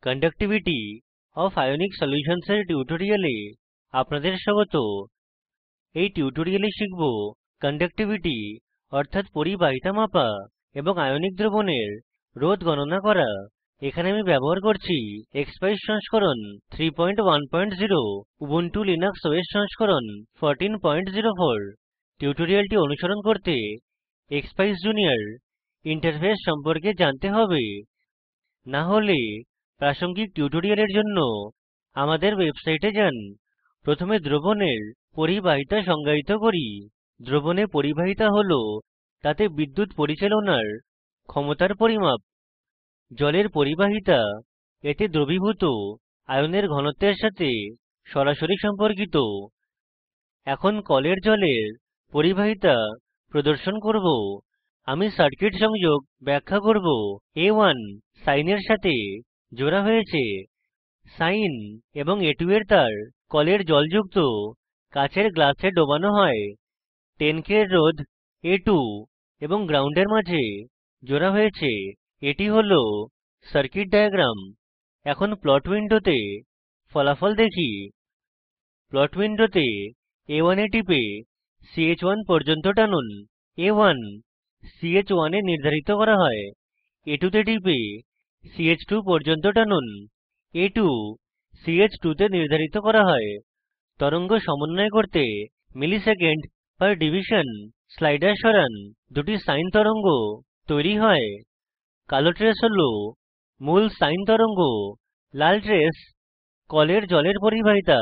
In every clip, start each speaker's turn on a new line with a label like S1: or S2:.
S1: conductivity of ionic solutions এর টিউটোরিয়ালে আপনাদের স্বাগত। এই টিউটোরিয়ালে শিখব conductivity অর্থাৎ পরিবাহিতা মাপা এবং আয়নিক দ্রবণের রোধ গণনা করা। এখানে আমি ব্যবহার করছি এক্সপাইস সংস্করণ 310, উবুন্টু লিনাক্স ওএস সংস্করণ 1404। টিউটোরিয়ালটি অনুসরণ করতে এক্সপাইস জুনিয়র ইন্টারফেস সম্পর্কে জানতে হবে, না হলে প্রাসঙ্গিক টিউটোরিয়ালের জন্য আমাদের ওয়েবসাইটে যান। প্রথমে দ্রবণের পরিবাহিতা সংজ্ঞায়িত করি। দ্রবণে পরিবাহিতা হলো তাতে বিদ্যুৎ পরিচালনার ক্ষমতার পরিমাপ। জলের পরিবাহিতা এতে দ্রবীভূত আয়নের ঘনত্বের সাথে সরাসরি সম্পর্কিত। এখন কলের জলের পরিবাহিতা প্রদর্শন করব। আমি সার্কিট সংযোগ ব্যাখ্যা করব। A1 সাইনের সাথে জোড়া হয়েছে। সাইন এবং A2 এর তার কলের জলযুক্ত কাচের গ্লাসে ডোবানো হয়। 10K রোধ A2 এবং গ্রাউন্ডের মাঝে জোড়া হয়েছে। এটি হল সার্কিট ডায়াগ্রাম। এখন প্লট উইন্ডোতে ফলাফল দেখি। প্লট উইন্ডোতে A1 এ টিপে ch1 পর্যন্ত টানুন। A1 ch1 এ নির্ধারিত করা হয়। A2 তে টিপে ch2 পর্যন্ত টানুন। A2 ch2 তে নির্ধারিত করা হয়। তরঙ্গ সমন্বয় করতে msec/div স্লাইডার সরান। দুটি সাইন তরঙ্গ তৈরী হয়। কালো ট্রেস হল মূল সাইন তরঙ্গ, লাল ট্রেস কলের জলের পরিবাহিতা।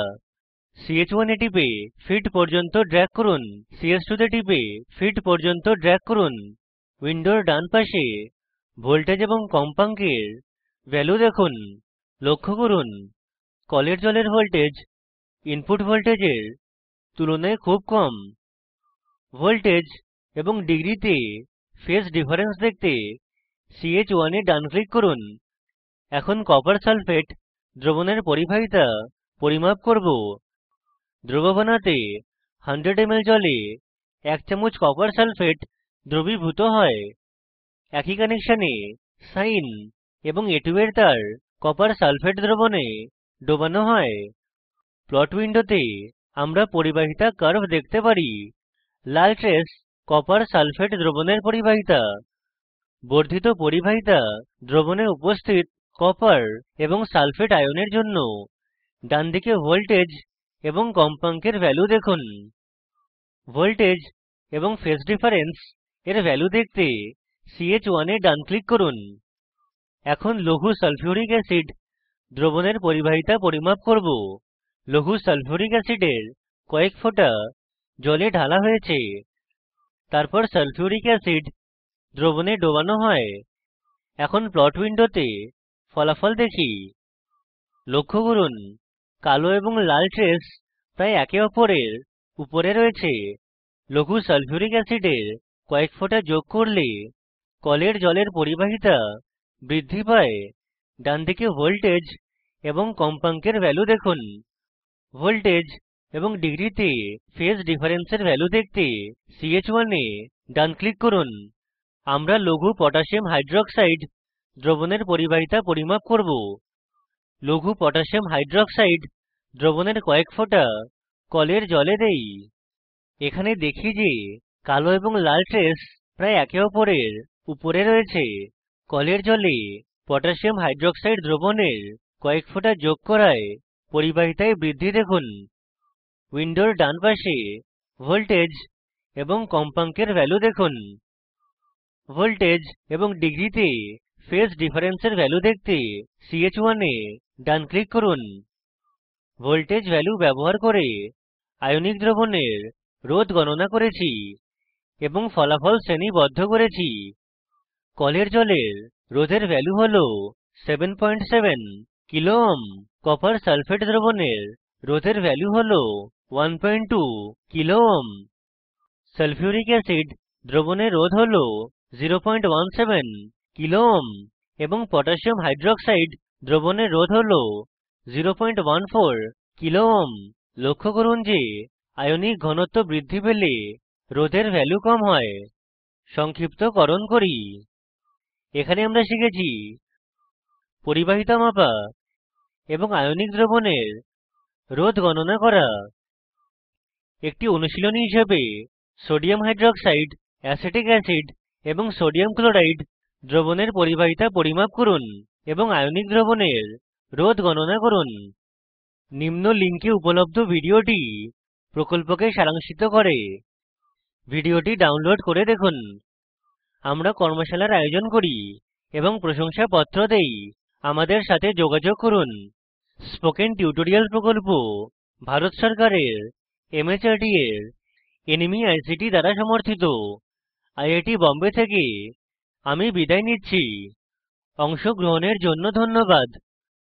S1: ch1 এ টিপে ফিট পর্যন্ত ড্রেগ করুন। ch2 তে টিপে ফিট পর্যন্ত ড্রেগ করুন। উইন্ডোর ডান পাশে ভোল্টেজ এবং কম্পাঙ্কের ভ্যালু দেখুন। লক্ষ্য করুন কলের জলের ভোল্টেজ ইনপুট ভোল্টেজের তুলনায় খুব কম। ভোল্টেজ এবং ডিগ্রিতে ফেজ ডিফারেন্স দেখতে ch1 এ ডান ক্লিক করুন। এখন কপার সালফেট দ্রবণের পরিবাহিতা পরিমাপ করব। দ্রব বানাতে 100 ml জলে 1 চামচ কপার সালফেট দ্রবীভূত হয়। একই কানেকশনে সাইন এবং A2 এর তার কপার সালফেট দ্রবণে ডোবানো হয়। প্লট উইন্ডোতে আমরা পরিবাহিতা কার্ভ দেখতে পারি। লাল ট্রেস কপার সালফেট দ্রবণের পরিবাহিতা। বর্ধিত পরিবাহিতা দ্রবণে উপস্থিত কপার এবং সালফেট আয়নের জন্য। ডানদিকে ভোল্টেজ এবং কম্পাঙ্কের ভ্যালু দেখুন। ভোল্টেজ এবং ফেজ ডিফারেন্স এর ভ্যালু দেখতে ch1 এ ডান ক্লিক করুন। এখন লঘু সালফিউরিক অ্যাসিড দ্রবণের পরিবাহিতা পরিমাপ করব। লঘু সালফিউরিক অ্যাসিডের কয়েক ফোঁটা জলে ঢালা হয়েছে। তারপর সালফিউরিক অ্যাসিড দ্রবণে ডোবানো হয়। এখন প্লট উইন্ডোতে ফলাফল দেখি। লক্ষ্য করুন কালো এবং লাল ট্রেস প্রায় একে অপরের উপরে রয়েছে। লঘু সালফিউরিক অ্যাসিডের কয়েক ফোঁটা যোগ করলে কলের জলের পরিবাহিতা বৃদ্ধি পায়। ডানদিকে ভোল্টেজ এবং কম্পাঙ্কের ভ্যালু দেখুন। ভোল্টেজ এবং ডিগ্রিতে ফেজ ডিফারেন্সের ভ্যালু দেখতে ch1 এ ডান ক্লিক করুন। আমরা লঘু পটাসিয়াম হাইড্রক্সাইড দ্রবণের পরিবাহিতা পরিমাপ করব। লঘু পটাসিয়াম হাইড্রক্সাইড দ্রবণের কয়েক ফোঁটা কলের জলে দেই। এখানে দেখি যে কালো এবং লাল ট্রেস প্রায় একে অপরের উপরে রয়েছে। কলের জলে পটাসিয়াম হাইড্রক্সাইড দ্রবণের কয়েক ফোঁটা যোগ করায় পরিবাহিতায় বৃদ্ধি দেখুন। উইন্ডোর ডান পাশে ভোল্টেজ এবং কম্পাঙ্কের ভ্যালু দেখুন। ভোল্টেজ এবং ডিগ্রিতে ফেজ ডিফারেন্সের ভ্যালু দেখতে ch1 এ ডান ক্লিক করুন। ভোল্টেজ ভ্যালু ব্যবহার করে আয়নিক দ্রবণের রোধ গণনা করেছি এবং ফলাফল শ্রেণীবদ্ধ করেছি। কলের জলের রোধের ভ্যালু হল 77 কিলো ওহম। কপার সালফেট দ্রবণের রোধের ভ্যালু হল 12 কিলো ওহম। সালফিউরিক অ্যাসিড দ্রবণের রোধ হল 017 কিলো ওহম এবং পটাসিয়াম হাইড্রক্সাইড দ্রবণের রোধ হল 014 কিলো ওহম। লক্ষ্য করুন যে আয়নিক ঘনত্ব বৃদ্ধি পেলে রোধের ভ্যালু কম হয়। সংক্ষিপ্তকরণ করি। এখানে আমরা শিখেছি পরিবাহিতা মাপা এবং আয়নিক দ্রবণের রোধ গণনা করা। একটি অনুশীলনী হিসাবে সোডিয়াম হাইড্রক্সাইড, অ্যাসিটিক অ্যাসিড এবং সোডিয়াম ক্লোরাইড দ্রবণের পরিবাহিতা পরিমাপ করুন এবং আয়নিক দ্রবণের রোধ গণনা করুন। নিম্ন লিঙ্কে উপলব্ধ ভিডিওটি প্রকল্পকে সারাংশিত করে। ভিডিওটি ডাউনলোড করে দেখুন। আমরা কর্মশালার আয়োজন করি এবং প্রশংসাপত্র দেই। আমাদের সাথে যোগাযোগ করুন। স্পোকেন টিউটোরিয়াল প্রকল্প ভারত সরকারের MHRD এর NMEICT দ্বারা সমর্থিত। IIT বোম্বে থেকে আমি বিদায় নিচ্ছি। অংশগ্রহণের জন্য ধন্যবাদ।